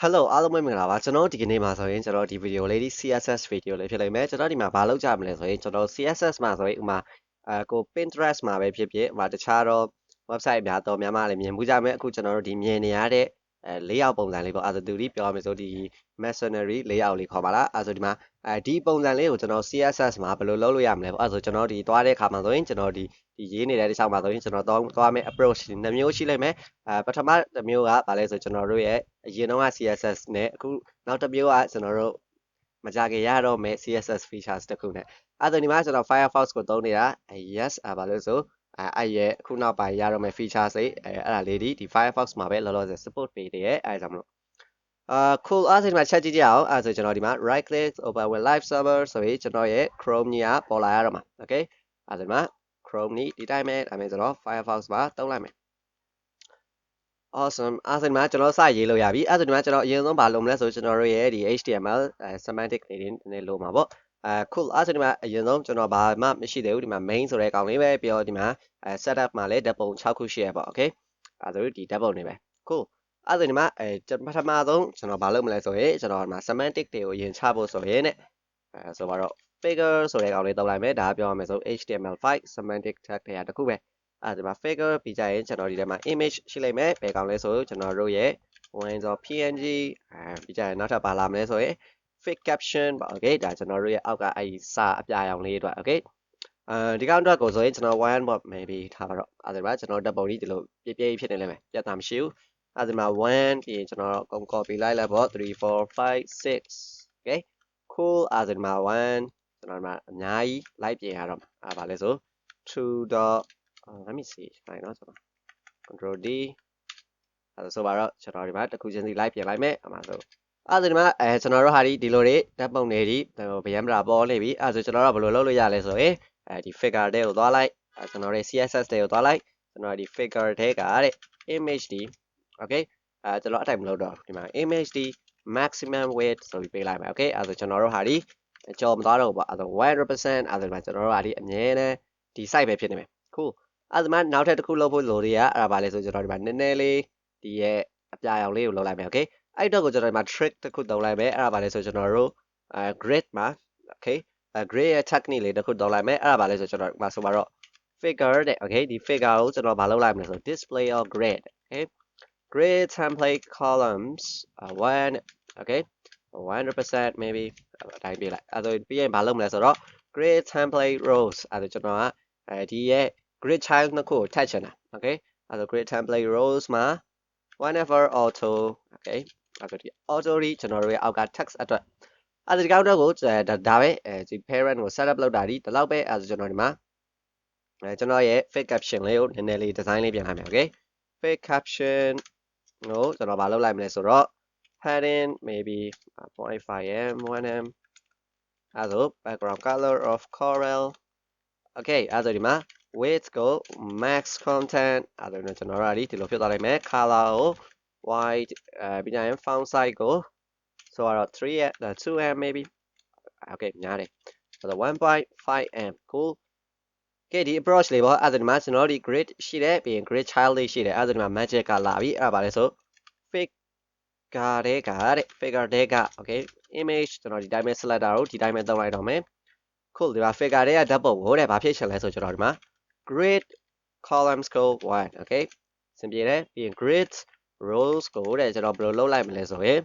Hello အားလုံးပဲမင်္ဂလာပါကျွန်တော်ဒီကနေ့မှာဆိုရင်ကျွန်တော်ဒီဗီဒီယိုလေးဒီ CSS ဗီဒီယိုလေးဖြစ်လိမ့်မယ်ကျွန်တော်ဒီမှာဘာလုပ်ကြမလဲဆိုရင်ကျွန်တော် CSS မှာဆိုရင်ဥမာကို Pinterest မှာပဲဖြစ်ဖြစ်တခြားတော့ website အများတော်များများလည်းမြင်မှုကြမယ်အခုကျွန်တော်တို့ဒီမြင်နေရတဲ့layout ပုံစံလေးပေါ့အဲဒါသူဒီပြောရမယ်ဆိုဒီ Masonry layout လေးခေါ်ပါလားအဲဆိုဒီမှာဒီပုံစံလေးကိုကျွန်တော် CSS မှာဘယ်လိုလုပ်လို့ရမလဲပေါ့အဲဆိုကျွန်တော်ဒီသွားတဲ့အခါမှာဆိုရင်ကျွန်တော်ဒီရေးနေတဲ့တစ်ချောင်းမှာဆိုရင်ကျွန်တော်သွားမယ့် approach နှစ်မျိုးရှိလိမ့်မယ်ပထမတစ်မျိုးကဘာလဲဆိုကျွန်တော်တို့ရဲ့အရင်တော့က CSS နဲ့အခုနောက်တစ်မျိုးကကျွန်တော်တို့မကြခင်ရတော့မယ့် CSS features တစ်ခုနဲ့အဲဒါဒီမှာကျွန်တော် Firefox ကိုသုံးနေတာ yes ဘာလို့ဆိုအဲ့ရဲ့အခုနောက်ပိုင်းရတော့မယ့် features တွေအဲ့ဒါလေးဒီ Firefox မှာပဲလောလောဆယ် support ပေးတယ်အဲ့ဒါကြောင့်မလို့cool အဲ့ဒါဒီမှာချက်ကြည့်ကြအောင်အဲ့ဆိုကျွန်တော်ဒီမှာ right click open with live server ဆိုရင်ကျွန်တော်ရဲ့ Chrome ကြီးကပေါ်လာရတော့မှာ okay အဲ့ဒါဒီမှာ Chrome ကြီးဒီတိုင်းပဲဒါပေမဲ့ကျွန်တော် Firefox မှာသုံးလိုက်မယ် awesome အဲ့ဒါဒီမှာကျွန်တော်စရေးလို့ရပြီအဲ့ဒါဒီမှာကျွန်တော်အရင်ဆုံးဘာလုပ်မလဲဆိုကျွန်တော်တို့ရဲ့ဒီ HTML semantic တွေနည်းလို့မှာပေါ့cool အဲ့ဒါဒီမှာအရင်ဆုံးကျွန်တော်ဘာမှမရှိသေးဘူးဒီမှာ main ဆိုတဲ့အကောင်လေးပဲပြီးတော့ဒီမှာsetup မှာလည်းဓာတ်ပုံ6ခုရှိရပေါ့ okay အဲ့ဒါဆိုဒီဓာတ်ပုံတွေပဲ cool အဲ့ဒါဒီမှာပထမဆုံးကျွန်တော်ဘာလုပ်မလဲဆိုရင်ကျွန်တော်ဒီမှာ semantic တွေကိုအရင်ချဖို့ဆိုရင်ဆိုတော့ figure ဆိုတဲ့ကောင်လေးသုံးလိုက်မယ်ဒါပြောရမယ်ဆို HTML5 semantic tag တွေကတခုပဲအဲ့ဒီမှာ figure ပြီးကြရင်ကျွန်တော်ဒီထဲမှာ image ရှိလိမ့်မယ်ဘယ်ကောင်လဲဆိုကျွန်တော်တို့ရဲ့ lines of png ပြီးကြရင်နောက်ထပ်ပါလာမလဲဆိုရင် fake caption ပေါ့ okay ဒါကျွန်တော်တို့ရဲ့အောက်ကအဲ့ဒီစာအပြရောင်လေးအတွက် okay ဒီကောင်အတွက်ကိုဆိုရင်ကျွန်တော် one bot maybe ထားပါတော့အဲ့ဒီမှာကျွန်တော်ဓာတ်ပုံကြီးဒီလိုပြည့်ပြည့်ဖြစ်နေလိမ့်မယ်ပြတ်တာမရှိဘူးအဲ့ဒီမှာ1ပြီးရင်ကျွန်တော်အကုန် copy လိုက်လိုက်ပေါ့3 4 5 6 okay cool အဲ့ဒီမှာ1ကျွန်တော်ဒီမှာအများကြီးလိုက်ပြင်ရတော့မှာအဲ့ပါလဲဆို2 dot let me see နိုင်တော့ကျွန်တော် control D အဲ့ဒါဆိုပါတော့ကျွန်တော်ဒီမှာတစ်ခုချင်းစီလိုက်ပြင်လိုက်မယ်အမှဆိုအဲ့ဒီမှာကျွန်တော်တို့ဟာဒီလိုတွေဓာတ်ပုံတွေဒီဗျမ်းမတာပေါ်နေပြီအဲ့ဆိုကျွန်တော်တို့ဘယ်လိုလုပ်လို့ရလဲဆိုရင်ဒီ figure တွေကိုသွားလိုက်ကျွန်တော်တို့ CSS တွေကိုသွားလိုက်ကျွန်တော်ဒီ figure တွေကတဲ့ image ဒီ okay ကျွန်တော်အတိုင်းမလုပ်တော့ဒီမှာ image ဒီ maximum width ဆိုပြီးပေးလိုက်မယ် okay အဲ့ဆိုကျွန်တော်တို့ဟာဒီကြော်မသွားတော့ဘူးပေါ့အဲ့ဆို 100% အဲ့ဒီမှာကျွန်တော်တို့ဟာဒီအမြဲတမ်းဒီ site ပဲဖြစ်နေမယ် cool အဲ့ဒီမှာနောက်ထပ်တစ်ခုလုပ်ဖို့လိုသေးရအဲ့ဒါပါလဲဆိုကျွန်တော်ဒီမှာနည်းနည်းလေးဒီရဲ့အပြာရောင်လေးကိုလုပ်လိုက်မယ် okay အဲ့တော့ကိုကျွန်တော်ဒီမှာ trick တစ်ခုသုံးလိုက်မယ်အဲ့ဒါပါလဲဆိုကျွန်တော်တို့grid မှာ okay grid ရဲ့ technique လေးတစ်ခုသုံးလိုက်မယ်အဲ့ဒါပါလဲဆိုကျွန်တော်ဒီမှာဆိုပါတော့ figure တဲ့ okay ဒီ figure ကိုကျွန်တော်မလုပ်လိုက်မလဲဆို display of grid okay grid template columns one okay 100% maybe အတိုင်းပြလိုက်အဲ့ဒါပြီးရင်မလုပ်မလဲဆိုတော့ grid template rows အဲ့ဒါကျွန်တော်ကဒီရဲ့ grid child နှစ်ခုကိုထပ်ချင်တာ okay အဲ့ဒါ grid template rows မှာ whenever auto okay အဲ့ဒါဒီ auto ဒီကျွန်တော်တို့ရဲ့အောက်က text အတွက်အဲ့ဒါဒီကောက်တော့ကိုဒါပဲဒီ parent ကို setup လုပ်တာဒီလောက်ပဲအဲ့ဒါကျွန်တော်ဒီမှာကျွန်တော်ရဲ့ fake caption လေးကိုနည်းနည်းလေး design လေးပြင်လိုက်မယ် okay fake caption ကိုကျွန်တော်မလုပ်လိုက်မလဲဆိုတော့ padding maybe 0.5m 1m အဲ့ဒါ background color of coral okay အဲ့ဒါဒီမှာ width ကို max content အဲ့ဒါကျွန်တော်တို့ဒီလိုဖြစ်သွားလိုက်မယ် color ကို white ပြီးကြရင် font size ကိုဆိုတော့ 2m maybe okay များတယ်ဆိုတော့ 1.5m cool okay ဒီ approach လေးပေါ့အဲ့ဒါဒီမှာကျွန်တော်ဒီ grid ရှိတယ်ပြီးရင် grid child လေးရှိတယ်အဲ့ဒါဒီမှာ magic ကလာပြီအဲ့ဒါပါလဲဆို figure တဲ့ figure တွေက okay image ကျွန်တော်ဒီတိုင်းပဲ select တာကိုဒီတိုင်းပဲသုံးလိုက်တော့မယ် cool ဒီမှာ figure တွေကဓာတ်ပုံကိုတဲ့ဘာဖြစ်ချင်လဲဆိုကျွန်တော်ဒီမှာ grid columns ကို1 okay စင်ပြေတယ်ပြီးရင် grid rows ကိုတဲ့ကျွန်တော်ဘယ်လိုလုပ်လိုက်မလဲဆိုရင်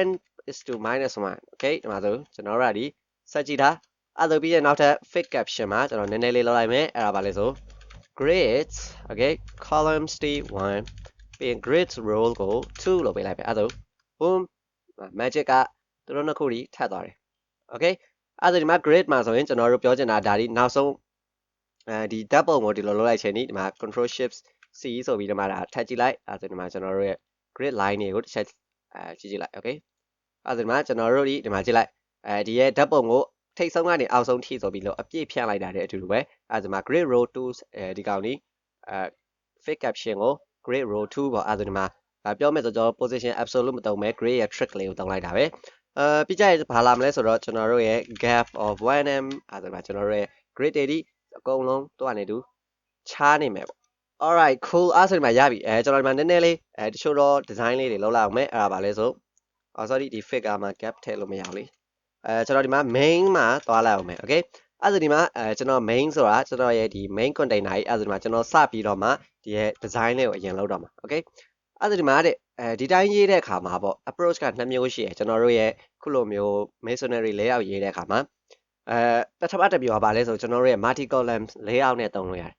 1 is to -1 okay ဒီမှာဆိုကျွန်တော်တို့ကဒီဆက်ကြည့်တာအဲ့ဒါပြီးရင်နောက်ထပ် fake caption မှာကျွန်တော်နည်းနည်းလေးလုပ်လိုက်မယ်အဲ့ဒါပါလဲဆို grid okay columns 1ပြီးရင် grid row ကို2လို့ပေးလိုက်ပဲအဲ့ဒါ boom magic ကသူတို့နှစ်ခုဒီထပ်သွားတယ် okay အဲ့ဒါဒီမှာ grid မှာဆိုရင်ကျွန်တော်တို့ပြောချင်တာဒါဒီနောက်ဆုံးဒီဓာတ်ပုံကိုဒီလိုလုပ်လိုက်ချင်ဒီမှာ control shift C ဆိုပြီးဒီမှာဒါထပ်ကြည့်လိုက်အဲ့ဒါဒီမှာကျွန်တော်တို့ရဲ့ grid line တွေကိုတစ်ချက်ကြည့်လိုက် okay အဲ့ဒါဒီမှာကျွန်တော်တို့ဒီမှာကြည့်လိုက်ဒီရဲ့ဓာတ်ပုံကိုထိတ်ဆုံးကနေအောက်ဆုံးထိဆိုပြီးလို့အပြည့်ဖြန့်လိုက်တာတဲ့အတူတူပဲအဲ့ဒါဒီမှာ grid row 2ဒီကောင်นี้fake caption ကို grid row 2ပေါ့အဲ့ဒါဒီမှာပြောမယ်ဆိုတော့ position absolute မတုံမဲ့ grid ရဲ့ trick လေးကိုတုံးလိုက်တာပဲပြီးကြရင်ဘာလာမလဲဆိုတော့ကျွန်တော်တို့ရဲ့ gap of 1m အဲ့ဒါဒီမှာကျွန်တော်တို့ရဲ့ grid တွေဒီအကုန်လုံးတွားနေတူချားနေမယ်ပေါ့ alright cool အဲ့ဆိုဒီမှာရပြီကျွန်တော်ဒီမှာနည်းနည်းလေးတချို့တော့ design လေးတွေလောက်လိုက်အောင်မယ်အဲ့ဒါပါလဲဆိုsorry ဒီ figure မှာ gap ထည့်လို့မရဘူးလေကျွန်တော်ဒီမှာ main မှာသွားလိုက်အောင်မယ် okay အဲ့ဆိုဒီမှာကျွန်တော် main ဆိုတာကျွန်တော်ရဲ့ဒီ main container ကြီးအဲ့ဆိုဒီမှာကျွန်တော်စပြီးတော့မှဒီရဲ့ design လေးကိုအရင်လုပ်တော့မှာ okay အဲ့ဆိုဒီမှာတဲ့ဒီတိုင်းရေးတဲ့အခါမှာပေါ့ approach က2မျိုးရှိတယ်ကျွန်တော်တို့ရဲ့ခုလိုမျိုး masonry layout ရေးတဲ့အခါမှာပထမတစ်မျိုးကဘာလဲဆိုကျွန်တော်တို့ရဲ့ multi column layout နဲ့တုံးလို့ရတယ်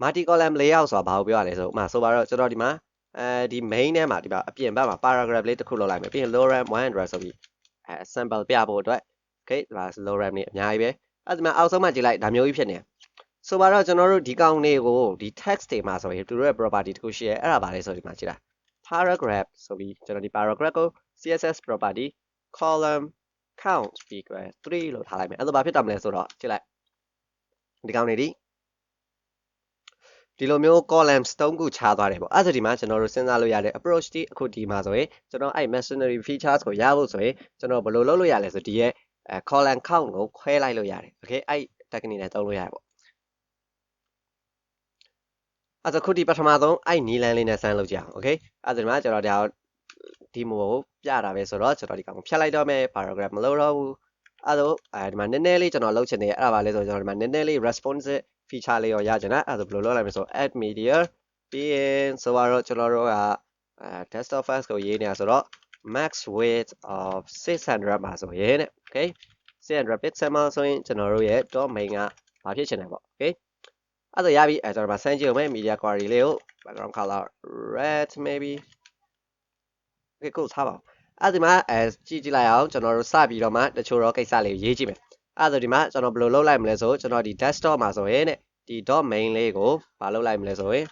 multi column layout ဆိုတာဘာကိုပြောရလဲဆိုဥပမာဆိုပါတော့ကျွန်တော်ဒီမှာဒီ main ထဲမှာဒီမှာအပြင်ဘက်မှာ paragraph လေးတစ်ခုလောက်လိုက်မယ်ပြီးရင် lorem 100ဆိုပြီးsample ပြဖို့အတွက် okay ဒါ lorem နေအများကြီးပဲအဲ့ဒီမှာအောက်ဆုံးမှာကြည့်လိုက်ဒါမျိုးကြီးဖြစ်နေဆိုပါတော့ကျွန်တော်တို့ဒီကောင်လေးကိုဒီ text တွေမှာဆိုရင်သူတို့ရဲ့ property တစ်ခုရှိရဲအဲ့ဒါဘာလဲဆိုဒီမှာကြည့်လိုက် paragraph ဆိုပြီးကျွန်တော်ဒီ paragraph ကို CSS property column count ပြီးကြ3လို့ထားလိုက်မယ်အဲ့ဒါဘာဖြစ်တာမလဲဆိုတော့ကြည့်လိုက်ဒီကောင်လေးဒီလိုမျိုး columns 3ခုခြားသွားတယ်ပေါ့အဲ့ဒါဒီမှာကျွန်တော်တို့စဉ်းစားလို့ရတဲ့ approach ဒီအခုဒီမှာဆိုရင်ကျွန်တော်အဲ့ masonry features ကိုရဖို့ဆိုရင်ကျွန်တော်ဘယ်လိုလုပ်လို့ရလဲဆိုဒီရဲ့column count ကိုခွဲလိုက်လို့ရတယ် okay အဲ့ technique နဲ့သုံးလို့ရတယ်ပေါ့အဲ့ဒါခုဒီပထမဆုံးအဲ့နီလန်းလေးနဲ့ဆန်းလုပ်ကြအောင် okay အဲ့ဒါဒီမှာကျွန်တော်ဒီမိုကိုပြတာပဲဆိုတော့ကျွန်တော်ဒီကောင်ကိုဖြတ်လိုက်တော့မယ် paragraph မလုပ်တော့ဘူးအဲ့ဒါဒီမှာနည်းနည်းလေးကျွန်တော်လုပ်ချင်တယ်အဲ့ဒါပါလဲဆိုကျွန်တော်ဒီမှာနည်းနည်းလေး responsive feature လေးရောရချင်တာအဲ့ဒါဘယ်လိုလုပ်လိုက်မလဲဆို add media ပြီးရင်ဆိုတော့ကျွန်တော်တို့ကdesktop files ကိုရေးနေတာဆိုတော့ max width of 600မှာဆိုရင်တဲ့ okay 600 pixel မှာဆိုရင်ကျွန်တော်တို့ရဲ့ domain ကဘာဖြစ်ချင်တယ်ပေါ့ okay အဲ့ဒါရပြီကျွန်တော်မှာ send ကြည့်အောင်မယ် media query လေးကို background color red maybe okay cool ထားပါဦးအဲ့ဒီမှာကြည့်လိုက်အောင်ကျွန်တော်တို့စပြီးတော့မှတချို့တော့ကိစ္စလေးကိုရေးကြည့်မယ်အဲ့ဒါဒီမှာကျွန်တော်ဘယ်လိုလုပ်လိုက်မလဲဆိုကျွန်တော်ဒီ desktop မှာဆိုရင်တဲ့ဒီ .main လေးကိုမလုပ်လိုက်မလဲဆိုရင်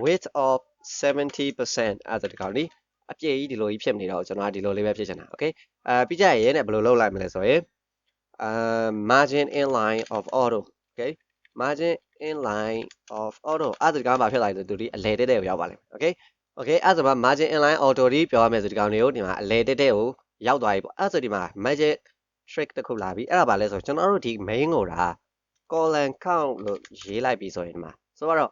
width of 70%အဲ့ဒါဒီကောင်ဒီအပြည့်ကြီးဒီလိုကြီးဖြစ်နေတော့ကျွန်တော်ကဒီလိုလေးပဲဖြစ်ချင်တာ okay ပြီးကြရင်တဲ့ဘယ်လိုလုပ်လိုက်မလဲဆိုရင်margin inline of auto okay margin inline of auto အဲ့ဒါဒီကောင်ဘာဖြစ်လာလဲဆိုသူဒီအလဲတက်တဲ့ကိုရောက်ပါလိမ့်မယ် okay okay အဲ့ဒါဆိုမှ margin inline auto ဒီပြောရမယ်ဆိုဒီကောင်လေးကိုဒီမှာအလဲတက်တဲ့ကိုရောက်သွားပြီပေါ့အဲ့ဆိုဒီမှာ magic trick တစ်ခုလာပြီအဲ့ဒါဘာလဲဆိုကျွန်တော်တို့ဒီ main ကိုဒါ column count လို့ရေးလိုက်ပြီဆိုရင်ဒီမှာဆိုတော့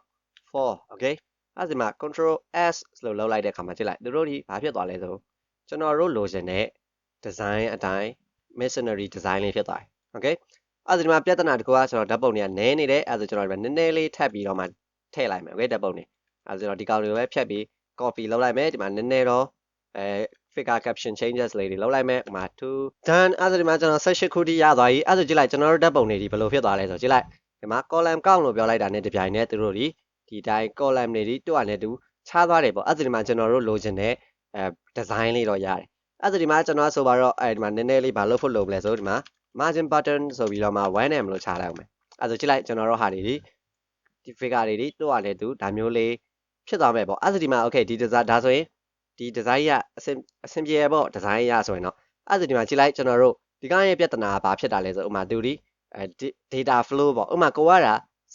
4 okay အဲ့ဒီမှာ control s လို့လုပ်လိုက်တဲ့အခါမှာကြည့်လိုက်သူတို့ဒီဘာဖြစ်သွားလဲဆိုကျွန်တော်တို့လိုချင်တဲ့ design အတိုင်း masonry design လေးဖြစ်သွားတယ် okay အဲ့ဒီမှာပြဿနာတစ်ခုကကျွန်တော်ဓာတ်ပုံတွေကနည်းနေတယ်အဲ့ဒါကျွန်တော်ဒီမှာနည်းနည်းလေးထပ်ပြီးတော့မှထည့်လိုက်မယ် okay ဓာတ်ပုံတွေအဲ့ဒါကျွန်တော်ဒီကောင်တွေကိုပဲဖြတ်ပြီး copy လုပ်လိုက်မယ်ဒီမှာနည်းနည်းတော့figure caption changes လေးတွေလုပ်လိုက်မယ်ဥပမာ2 done အဲ့ဒါဒီမှာကျွန်တော်16ခုထိရသွားပြီအဲ့ဒါကြည့်လိုက်ကျွန်တော်တို့ဓာတ်ပုံတွေဒီဘယ်လိုဖြစ်သွားလဲဆိုကြည့်လိုက်ဒီမှာ column count လို့ပြောလိုက်တာနဲ့တပြိုင်နက်သူတို့ဒီတိုင်း column တွေဒီတူရနဲ့တူခြားသွားတယ်ပေါ့အဲ့ဒါဒီမှာကျွန်တော်တို့လိုချင်တဲ့design လေးတော့ရတယ်အဲ့ဒါဒီမှာကျွန်တော်ဆိုပါတော့ဒီမှာနည်းနည်းလေးဘာလုပ်ဖို့လုပ်လဲဆိုဒီမှာ margin button ဆိုပြီးတော့မှ 1m လို့ခြားလိုက်အောင်မယ်အဲ့ဒါကြည့်လိုက်ကျွန်တော်တို့ဟာတွေဒီ figure တွေတူရနဲ့တူဒါမျိုးလေးဖြစ်သွားမယ်ပေါ့အဲ့ဒါဒီမှာ okay ဒီ design ဒါဆိုရင်ဒီ design ရအဆင်ပြေပေါ့ design ရဆိုရင်တော့အဲ့ဒါဒီမှာကြည့်လိုက်ကျွန်တော်တို့ဒီကောင်ရဲ့ပြဿနာကဘာဖြစ်တာလဲဆိုဥပမာသူဒီ data flow ပေါ့ဥပမာကိုက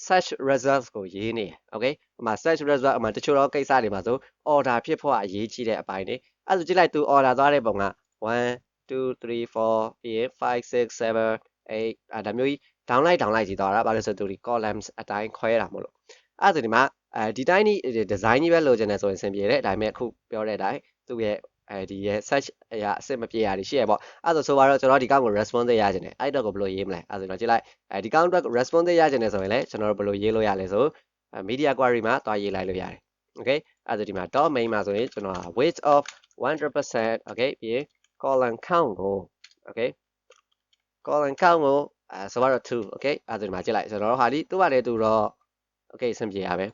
search results ကိုရေးနေတယ် okay ဥပမာ search result ဥပမာတချို့တော့ကိစ္စတွေမှာဆို order ဖြစ်ဖို့အရေးကြီးတဲ့အပိုင်းတွေအဲ့ဒါကြည့်လိုက်သူ order သွားတဲ့ပုံက1 2 3 4ပြီးရင်5 6 7 8ဒါမျိုးကြီး downline ကြီးသွားတာဘာလို့ဆိုသူဒီ columns အတိုင်းခွဲတာမို့လို့အဲ့ဒါဒီမှာဒီတိုင်းဒီ design ကြီးပဲလိုချင်တယ်ဆိုရင်အဆင်ပြေတယ်ဒါပေမဲ့အခုပြောတဲ့အတိုင်းသူ့ရဲ့ဒီရဲ့ search အရာအဆင်မပြေရရှိရပေါ့အဲ့ဒါဆိုပါတော့ကျွန်တော်ဒီကောင်ကို response ရချင်တယ်အဲ့တော့ကိုဘယ်လိုရေးမလဲအဲ့ဒါဆိုတော့ကြည့်လိုက်ဒီကောင်အတွက် response ရချင်တယ်ဆိုရင်လည်းကျွန်တော်တို့ဘယ်လိုရေးလို့ရလဲဆို media query မှာတွားရေးလိုက်လို့ရတယ် okay အဲ့ဒါဒီမှာ dot main မှာဆိုရင်ကျွန်တော် width of 100% okay ပြီးရင် column count ကို okay column count ကိုဆိုပါတော့2 okay အဲ့ဒါဒီမှာကြည့်လိုက်ကျွန်တော်တို့ဟာဒီသူ့ဘာလဲသူတော့ okay အဆင်ပြေရပဲ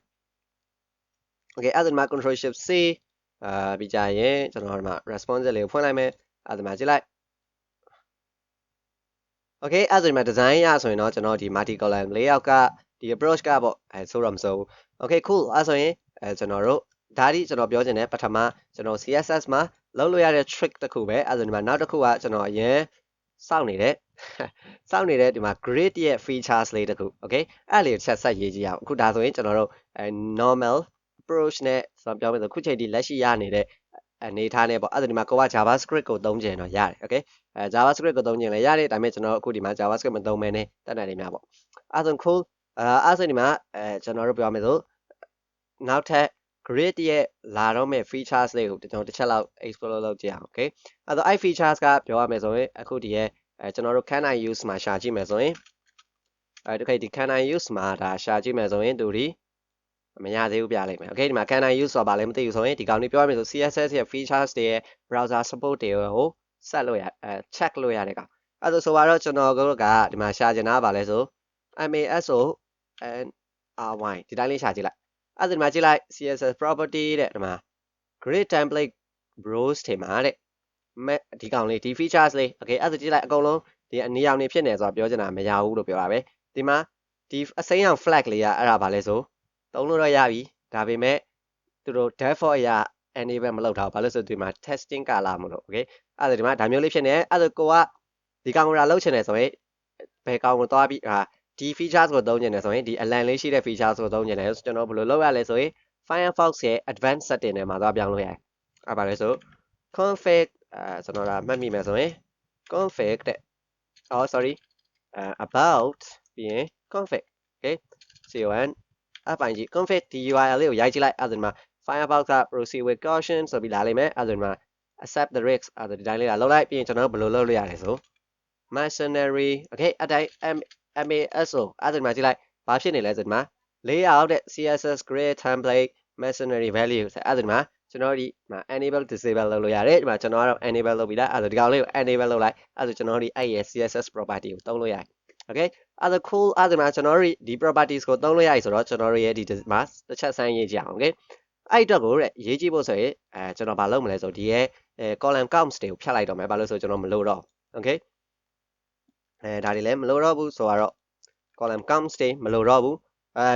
okay အဲ့ဒါဒီမှာ control shift c ပြီးကြရင်ကျွန်တော်ဒီမှာ response လေးကိုဖွင့်လိုက်မယ်အဲ့ဒါဒီမှာကြည့်လိုက် okay အဲ့ဒါဒီမှာ design ရဆိုရင်တော့ကျွန်တော်ဒီ multi column layout ကဒီ approach ကပေါ့ဆိုတော့မဆိုဘူး okay cool အဲ့ဆိုရင်ကျွန်တော်တို့ဒါဒီကျွန်တော်ပြောချင်တယ်ပထမကျွန်တော် CSS မှာလုပ်လို့ရတဲ့ trick တစ်ခုပဲအဲ့ဒါဒီမှာနောက်တစ်ခုကကျွန်တော်အရင်စောင့်နေတဲ့ဒီမှာ grid ရဲ့ features လေးတစ်ခု okay အဲ့လေးချက်ဆက်ရေးကြည့်အောင်အခုဒါဆိုရင်ကျွန်တော်တို့normal approach နဲ့ကျွန်တော်ပြောမယ်ဆိုခုချိန်ဒီလက်ရှိရနေတဲ့အနေထားနဲ့ပေါ့အဲ့ဒါဒီမှာကိုက JavaScript ကိုသုံးချင်တော့ရတယ် okay JavaScript ကိုသုံးချင်လည်းရတယ်ဒါပေမဲ့ကျွန်တော်အခုဒီမှာ JavaScript မသုံးမဲနဲ့တက်နိုင်နေများပေါ့အဲ့ဒါ cool အဲ့ဆိုဒီမှာကျွန်တော်တို့ပြောမယ်ဆို နောက်ထပ် grid ရဲ့လာတော့မဲ့ features လေးကိုကျွန်တော်တစ်ချက်လောက် explore လုပ်ကြည့်အောင် okay အဲ့တော့အဲ့ features ကပြောရမယ်ဆိုရင်အခုဒီရဲ့ကျွန်တော်တို့ can I use မှာရှာကြည့်မယ်ဆိုရင်တခါဒီ can I use မှာဒါရှာကြည့်မယ်ဆိုရင်သူဒီမရသေးဘူးပြလိုက်မယ် okay ဒီမှာ can I use ဆိုတာဘာလဲမသိဘူးဆိုရင်ဒီကောင်လေးပြောရမယ်ဆို CSS ရဲ့ features တွေရဲ့ browser support တွေကိုဆက်လို့ရcheck လို့ရတဲ့ကောင်အဲ့ဒါဆိုတော့ကျွန်တော်တို့ကဒီမှာရှာချင်တာပါလဲဆို MASONRY ဒီတိုင်းလေးရှာကြည့်လိုက်အဲ့ဒါဒီမှာကြည့်လိုက် CSS property တဲ့ဒီမှာ grid template browse ထဲမှာတဲ့ဒီကောင်လေးဒီ features လေး okay အဲ့ဒါကြည့်လိုက်အကုန်လုံးဒီအနီရောင်နေဖြစ်နေဆိုတော့ပြောချင်တာမရဘူးလို့ပြောတာပဲဒီမှာဒီအစိမ်းရောင် flag လေးကအဲ့ဒါဘာလဲဆိုသုံးလို့တော့ရပြီဒါပေမဲ့သူတို့ default အရာ enable မလုပ်ထားဘူးဘာလို့ဆိုဒီမှာ testing color မလို့ okay အဲ့ဒါဒီမှာဒါမျိုးလေးဖြစ်နေအဲ့ဒါကိုကဒီကောင်ကိုလာလုပ်ချင်တယ်ဆိုရင်ဘယ်ကောင်ကိုသွားပြီးဒီ features ကိုသုံးချင်တယ်ဆိုရင်ဒီအလံလေးရှိတဲ့ features ကိုသုံးချင်တယ်ကျွန်တော်ဘယ်လိုလုပ်ရလဲဆိုရင် Firefox ရဲ့ advanced setting ထဲမှာသွားပြောင်းလို့ရတယ်အဲ့ဘာလဲဆို config ကျွန်တော်မှတ်မိမယ်ဆိုရင် config တဲ့ sorry about ပြီးရင် config okay con အပိုင်ကြီး config ဒီ URL လေးကိုရိုက်ကြည့်လိုက်အဲ့ဒါမှာ Firefox က proceed with caution ဆိုပြီးလာလိမ့်မယ်အဲ့ဒါမှာ accept the risks အဲ့ဒါဒီတိုင်းလေးကလောက်လိုက်ပြီးရင်ကျွန်တော်ဘယ်လိုလုပ်လို့ရလဲဆို Masonry okay အတိုင်း MASO အဲ့ဒါမှာကြည့်လိုက်ဘာဖြစ်နေလဲဆိုဒီမှာ layout တဲ့ CSS grid template Masonry value အဲ့ဒါမှာကျွန်တော်ဒီမှာ enable disable လုပ်လို့ရတယ်ဒီမှာကျွန်တော်ကတော့ enable လုပ်ပြီးသားအဲ့ဒါဒီကောင်လေးကို enable လုပ်လိုက်အဲ့ဒါကျွန်တော်ဒီအဲ့ရဲ့ CSS property ကိုသုံးလို့ရတယ် okay အဲ့ဒါ cool အဲ့ဒါမှာကျွန်တော်တို့ဒီ properties ကိုသုံးလို့ရပြီဆိုတော့ကျွန်တော်တို့ရဲ့ဒီမှာတစ်ချက်စမ်းရေးကြည့်အောင် okay အဲ့တော့ကိုရေးကြည့်ဖို့ဆိုရင်ကျွန်တော်ဘာလုပ်မလဲဆိုဒီရဲ့column counts တွေကိုဖြတ်လိုက်တော့မယ်ဘာလို့ဆိုကျွန်တော်မလို့တော့ okay ဒါတွေလည်းမလို့တော့ဘူးဆိုတော့ column counts တွေမလို့တော့ဘူး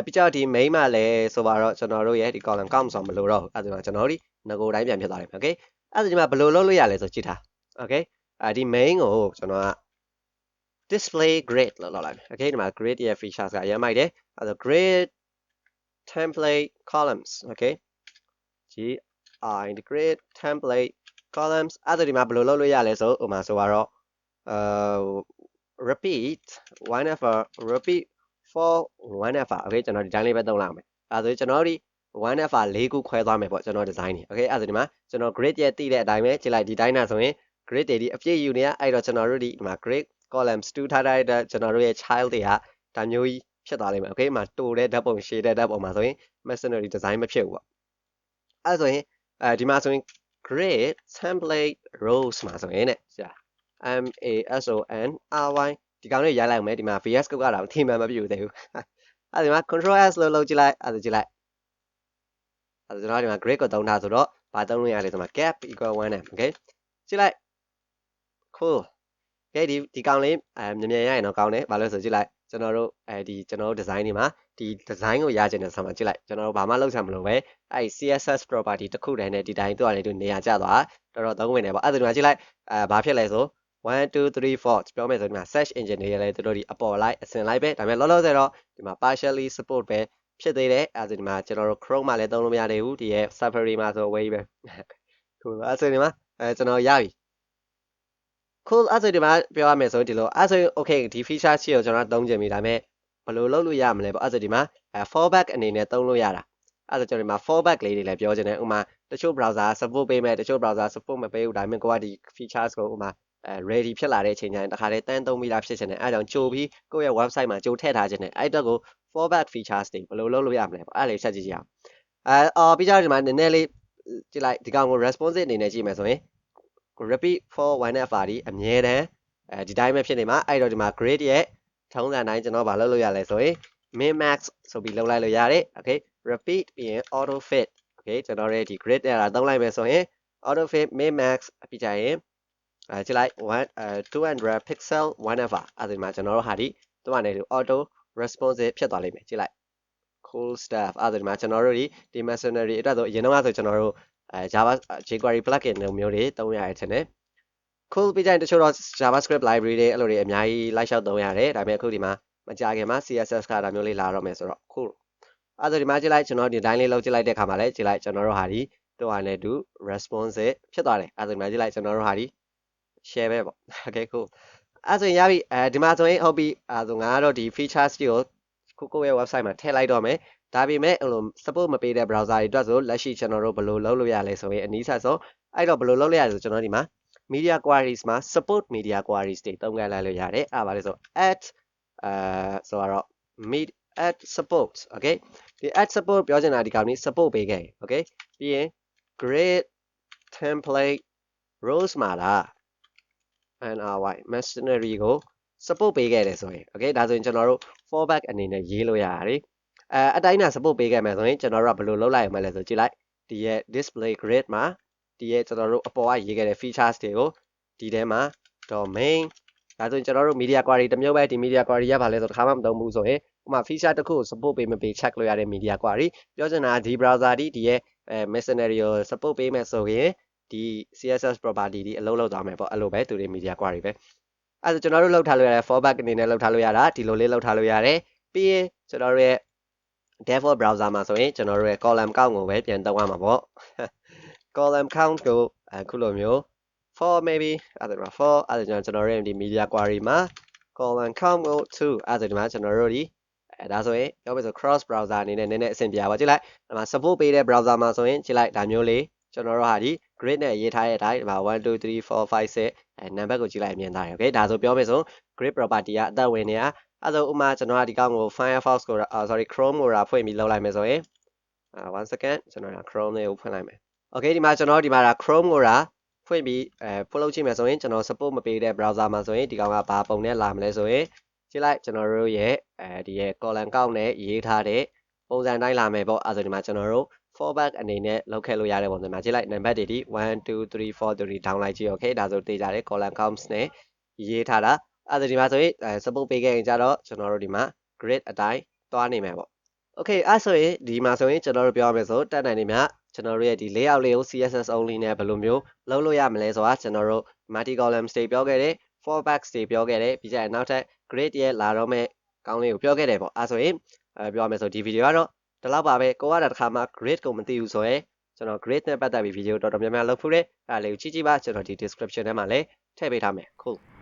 ပြီးကြဒီ main မှာလည်းဆိုတော့ကျွန်တော်တို့ရဲ့ဒီ column counts ဆိုမလို့တော့ဘူးအဲ့ဒါကျွန်တော်တို့ငကိုတိုင်းပြန်ဖြစ်သွားတယ် okay အဲ့ဒါဒီမှာဘယ်လိုလုပ်လို့ရလဲဆိုကြည့်ထား okay ဒီ main ကိုကျွန်တော်က display grid လို့လောက်လိုက်မယ် okay ဒီမှာ grid ရဲ့ features ကရမ်းမိုက်တယ်အဲ့ဒါ grid template columns okay the grid template columns အဲ့ဒါဒီမှာဘယ်လိုလုပ်လို့ရလဲဆိုဥပမာဆိုတော့repeat repeat for whenever okay ကျွန်တော်ဒီတိုင်းလေးပဲသုံးလိုက်မယ်အဲ့ဒါဆိုကျွန်တော်ဒီ whenever ၄ခုခွဲသွားမယ်ပေါ့ကျွန်တော်ဒီဇိုင်းနေ okay အဲ့ဒါဒီမှာကျွန်တော် grid ရဲ့တည်တဲ့အတိုင်းပဲကြည့်လိုက်ဒီတိုင်းနာဆိုရင် grid တွေဒီအပြည့်ယူနေရအဲ့တော့ကျွန်တော်တို့ဒီမှာ grid columns 2ထားတဲ့ကျွန်တော်တို့ရဲ့ child တွေကဒါမျိုးကြီးဖြစ်သွားလိမ့်မယ် okay မှာတိုတဲ့ဓာတ်ပုံရှည်တဲ့ဓာတ်ပုံမှာဆိုရင် Masonry design မဖြစ်ဘူးပေါ့အဲ့ဆိုရင်ဒီမှာဆိုရင် grid template rows မှာဆိုရင်တဲ့ကြာ MASONRY ဒီကောင်လေးရိုက်လိုက်မယ်ဒီမှာ VS Code ကတော့အထင်မှန်မပြည့်သေးဘူးအဲ့ဒီမှာ control S လို့လုပ်ကြည့်လိုက်အဲ့ဒါကြည့်လိုက်အဲ့ဒါကျွန်တော်ဒီမှာ grid ကိုသုံးထားဆိုတော့ဘာသုံးလို့ရလဲဆိုမှာ gap equal 1 okay ကြည့်လိုက် cool okay ဒီကောင်လေးမြင်မြင်ရရင်တော့ကောင်းတယ်ဘာလို့ဆိုကြည့်လိုက်ကျွန်တော်တို့ဒီကျွန်တော်တို့ design တွေမှာဒီ design ကိုရချင်တဲ့ဆာမှာကြည့်လိုက်ကျွန်တော်တို့ဘာမှလုပ်ချင်မလို့ပဲအဲ့ CSS property တစ်ခုတည်းနဲ့ဒီတိုင်းသူ့အနေနဲ့နေရာကျသွားတော်သုံးဝင်နေပေါ့အဲ့ဒါဒီမှာကြည့်လိုက်ဘာဖြစ်လဲဆို1 2 3 4ပြောမယ်ဆိုဒီမှာ search engine တွေလည်းတို့ဒီအပေါ်လိုက်အစင်လိုက်ပဲဒါပေမဲ့လောလောဆယ်တော့ဒီမှာ partially support ပဲဖြစ်သေးတယ်အဲ့ဒါဒီမှာကျွန်တော်တို့ Chrome မှာလည်းသုံးလို့မရသေးဘူးဒီရဲ့ Safari မှာဆို way ပဲခုအဲ့ဆိုဒီမှာကျွန်တော်ရပြီ cool အဲ့ဆိုဒီမှာပြောရမယ်ဆိုဒီလိုအဲ့ဆို okay ဒီ feature ရှိကိုကျွန်တော်သုံးချင်ပြီဒါပေမဲ့ဘယ်လိုလုပ်လို့ရမလဲပေါ့အဲ့ဆိုဒီမှာfallback အနေနဲ့သုံးလို့ရတာအဲ့ဆိုကျွန်တော်ဒီမှာ fallback လေးတွေလည်းပြောချင်တယ်ဥပမာတချို့ browser support ပေးမယ်တချို့ browser support မပေးဘူးဒါပေမဲ့ကိုကဒီ features ကိုဥပမာready ဖြစ်လာတဲ့အချိန်ကျရင်တခါတည်းတန်းသုံးပြီးသားဖြစ်ချင်တယ်အဲ့ကြောင့်ကြိုပြီးကိုယ့်ရဲ့ website မှာကြိုထည့်ထားခြင်းနဲ့အဲ့တော့ကို fallback features တွေဘယ်လိုလုပ်လို့ရမလဲပေါ့အဲ့လေးဆက်ကြည့်ကြအောင်ပြီးကြတော့ဒီမှာနည်းနည်းလေးကြည့်လိုက်ဒီကောင်ကို responsive အနေနဲ့ကြည့်မယ်ဆိုရင် repeat for whenever ဒီအမြဲတမ်းဒီတိုင်းပဲဖြစ်နေမှာအဲ့တော့ဒီမှာ grade ရဲ့ထုံးစံတိုင်းကျွန်တော်ဘာလုပ်လို့ရလဲဆိုရင် min max ဆိုပြီးလုပ်လိုက်လို့ရတယ် okay repeat ပြီးရင် auto fit okay ကျွန်တော်ရဲ့ဒီ grade နဲ့သုံးလိုက်မယ်ဆိုရင် auto fit min max ပြီးကြရင်ကြည့်လိုက်200 pixel whenever အဲ့ဒီမှာကျွန်တော်တို့ဟာဒီသူကနေ auto responsive ဖြစ်သွားလိမ့်မယ်ကြည့်လိုက် cool stuff အဲ့ဒီမှာကျွန်တော်တို့ဒီ Masonry အတွက်ဆိုအရင်တော့ဆိုကျွန်တော်တို့Java jQuery plugin လိုမျိုးတွေသုံးရတယ်ထင်တယ် cool ပြီးကြရင်တချို့တော့ JavaScript library တွေအဲ့လိုတွေအများကြီးလိုက်လျှောက်သုံးရတယ်ဒါပေမဲ့အခုဒီမှာမကြခင်မှာ CSS ကဒါမျိုးလေးလာတော့မယ်ဆိုတော့ cool အဲ့ဒါဒီမှာကြည့်လိုက်ကျွန်တော်ဒီတိုင်းလေးလုပ်ကြည့်လိုက်တဲ့ခါမှာလည်းကြည့်လိုက်ကျွန်တော်တို့ဟာဒီတို့ဟာနဲ့တူ responsive ဖြစ်သွားတယ်အဲ့ဒါဒီမှာကြည့်လိုက်ကျွန်တော်တို့ဟာဒီ share ပဲပေါ့ okay cool အဲ့ဆိုရင်ရပြီဒီမှာဆိုရင်ဟုတ်ပြီအဲ့ဆိုငါကတော့ဒီ features တွေကိုကိုယ့်ရဲ့ website မှာထည့်လိုက်တော့မယ် ဒါပေမဲ့အဲ့လို support မပေးတဲ့ browser တွေအတွက်ဆိုလက်ရှိကျွန်တော်တို့ဘယ်လိုလုပ်လို့ရလဲဆိုရင်အနည်းဆက်ဆုံးအဲ့တော့ဘယ်လိုလုပ်လို့ရလဲဆိုကျွန်တော်ဒီမှာ media queries မှာ support media queries တွေတုံးခဲ့လိုက်လို့ရတယ်အဲ့ပါလေဆို add ဆိုတော့ meet add support okay ဒီ add support ပြောချင်တာဒီကောင်นี้ support ပေးခဲ့ okay ပြီးရင် grid template rows မှာလား NRY Masonry ကို support ပေးခဲ့တယ်ဆိုရင် okay ဒါဆိုရင်ကျွန်တော်တို့ fallback အနေနဲ့ရေးလို့ရပါတယ်အတိုင်းတာ support ပေးခဲ့မယ်ဆိုရင်ကျွန်တော်တို့ကဘယ်လိုလုပ်လိုက်ရမလဲဆိုကြည့်လိုက်ဒီရဲ့ display grid မှာဒီရဲ့ကျွန်တော်တို့အပေါ်ကရေးခဲ့တဲ့ features တွေကိုဒီထဲမှာ domain ဒါဆိုရင်ကျွန်တော်တို့ media query တစ်မျိုးပဲဒီ media query ရပါလဲဆိုတစ်ခါမှမသုံးဘူးဆိုရင်ဥပမာ feature တစ်ခုကို support ပေးမပေး check လို့ရတဲ့ media query ပြောချင်တာဒီ browser ဒီရဲ့Masonry ကို support ပေးမယ်ဆိုရင်ဒီ CSS property ဒီအလုပ်လုပ်သွားမယ်ပေါ့အဲ့လိုပဲသူတွေ media query ပဲအဲ့ဒါကျွန်တော်တို့လောက်ထားလို့ရတယ် fallback အနေနဲ့လောက်ထားလို့ရတာဒီလိုလေးလောက်ထားလို့ရတယ်ပြီးရင်ကျွန်တော်တို့ရဲ့ default browser မှာဆိုရင်ကျွန်တော်တို့ရဲ့ column count ကိုပဲပြန်သုံးရမှာပေါ့ column count ကိုအခုလိုမျိုး for maybe အဲ့ဒါမှာ for အဲ့ဒါကျွန်တော်တို့ရဲ့ဒီ media query မှာ column count ကို2အဲ့ဒါဒီမှာကျွန်တော်တို့ဒီဒါဆိုရင်ပြောမယ်ဆို cross browser အနေနဲ့နည်းနည်းအဆင်ပြေပါကြည့်လိုက်ဒီမှာ support ပေးတဲ့ browser မှာဆိုရင်ကြည့်လိုက်ဒါမျိုးလေးကျွန်တော်တို့ဟာဒီ grid နဲ့ရေးထားတဲ့အတိုင်းဒီမှာ1 2 3 4 5 6နံပါတ်ကိုကြည့်လိုက်မြင်သားတယ် okay ဒါဆိုပြောမယ်ဆို grid property ကအသက်ဝင်နေတာအဲ့ဒါဥမာကျွန်တော်ကဒီကောင်ကို Firefox ကိုsorry Chrome ကိုဖွင့်ပြီးလောက်လိုက်မယ်ဆိုရင်1 second ကျွန်တော်က Chrome လေးကိုဖွင့်လိုက်မယ် okay ဒီမှာကျွန်တော်ဒီမှာ Chrome ကိုဖွင့်ပြီးဖွင့်လို့ကြည့်မယ်ဆိုရင်ကျွန်တော် support မပေးတဲ့ browser မှာဆိုရင်ဒီကောင်ကဘာပုံနဲ့လာမလဲဆိုရင်ကြည့်လိုက်ကျွန်တော်တို့ရဲ့ဒီရဲ့ column count နဲ့ရေးထားတဲ့ပုံစံတိုင်းလာမယ်ပေါ့အဲ့ဒါဒီမှာကျွန်တော်တို့ fallback အနေနဲ့လောက်ခဲ့လို့ရတဲ့ပုံစံမှာကြည့်လိုက်နံပါတ်တွေဒီ1 2 3 4 3 down လိုက်ကြည့် okay ဒါဆိုတေးကြတယ် column counts နဲ့ရေးထားတာအဲ့ဒါဒီမှာဆိုရင်support ပေးခဲ့ရင်ကြတော့ကျွန်တော်တို့ဒီမှာ grid အတိုင်းသွားနေမယ်ပေါ့ okay အဲ့ဆိုရင်ဒီမှာဆိုရင်ကျွန်တော်တို့ပြောရမယ်ဆိုတက်နိုင်နေမြကျွန်တော်တို့ရဲ့ဒီ layout လေးကို CSS only နဲ့ဘယ်လိုမျိုးလုပ်လို့ရမလဲဆိုတာကျွန်တော်တို့ multi columns တွေပြောခဲ့တယ် fallbacks တွေပြောခဲ့တယ်ပြီးကြရင်နောက်ထပ် grid ရဲ့လာတော့မဲ့ကောင်းလေးကိုပြောခဲ့တယ်ပေါ့အဲ့ဆိုရင်ပြောရမယ်ဆိုဒီဗီဒီယိုကတော့ဒီလောက်ပါပဲကိုကတခါမှ grid ကိုမသိဘူးဆိုရင်ကျွန်တော် grid နဲ့ပတ်သက်ပြီးဗီဒီယိုတော်တော်များများလုပ်ဖူးတယ်အဲ့ဒါလေးကိုကြည့်ကြည့်ပါကျွန်တော်ဒီ description ထဲမှာလည်းထည့်ပေးထားမယ် cool